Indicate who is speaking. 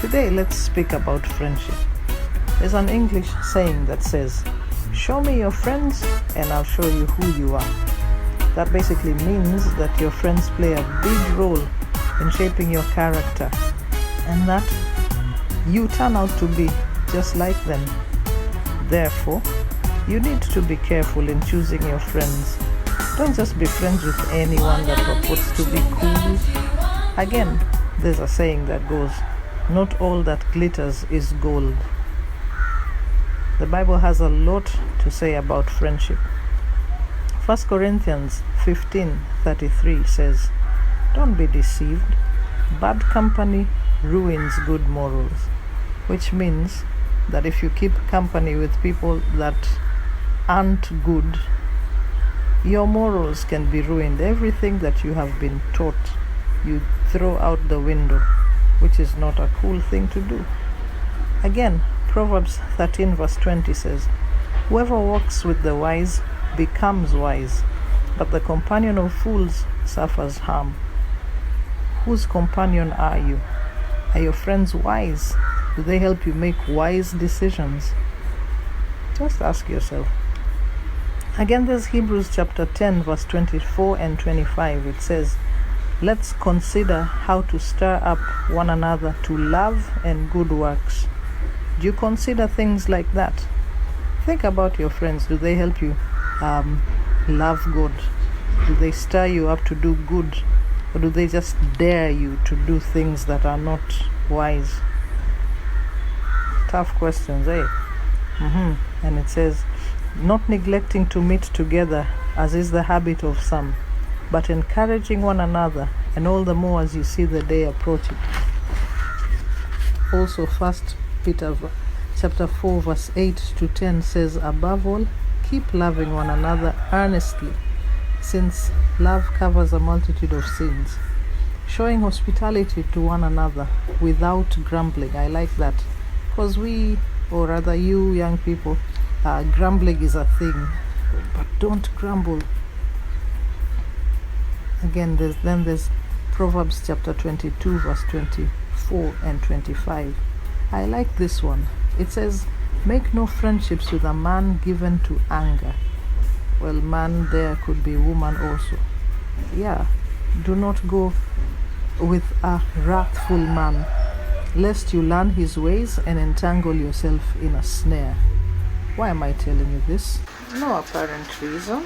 Speaker 1: Today, let's speak about friendship. There's an English saying that says, "Show me your friends and I'll show you who you are." That basically means that your friends play a big role in shaping your character and that you turn out to be just like them. Therefore, you need to be careful in choosing your friends. Don't just be friends with anyone that purports to be cool. Again, there's a saying that goes, "Not all that glitters is gold." The Bible has a lot to say about friendship. 1 Corinthians 15:33 says, "Don't be deceived. Bad company ruins good morals," which means that if you keep company with people that aren't good, your morals can be ruined. Everything that you have been taught, you throw out the window, which is not a cool thing to do. Again, Proverbs 13 verse 20 says, "Whoever walks with the wise becomes wise, but the companion of fools suffers harm." Whose companion are you? Are your friends wise? Do they help you make wise decisions? Just ask yourself. Again, there's Hebrews chapter 10 verse 24 and 25. It says, "Let's consider how to stir up one another to love and good works." Do you consider things like that? Think about your friends. Do they help you love God? Do they stir you up to do good? Or do they just dare you to do things that are not wise? Tough questions, eh? And it says, "Not neglecting to meet together, as is the habit of some, but encouraging one another, and all the more as you see the day approaching." Also, 1 Peter chapter 4 verse 8 to 10 says, "Above all, keep loving one another earnestly, since love covers a multitude of sins, showing hospitality to one another without grumbling." I like that, because we, or rather you young people, grumbling is a thing, but don't grumble. Again, there's Proverbs chapter 22 verse 24 and 25. I like this one. It says, "Make no friendships with a man given to anger." Well, man there could be woman also. Yeah, do not go with a wrathful man, lest you learn his ways and entangle yourself in a snare. Why am I telling you this? No apparent reason.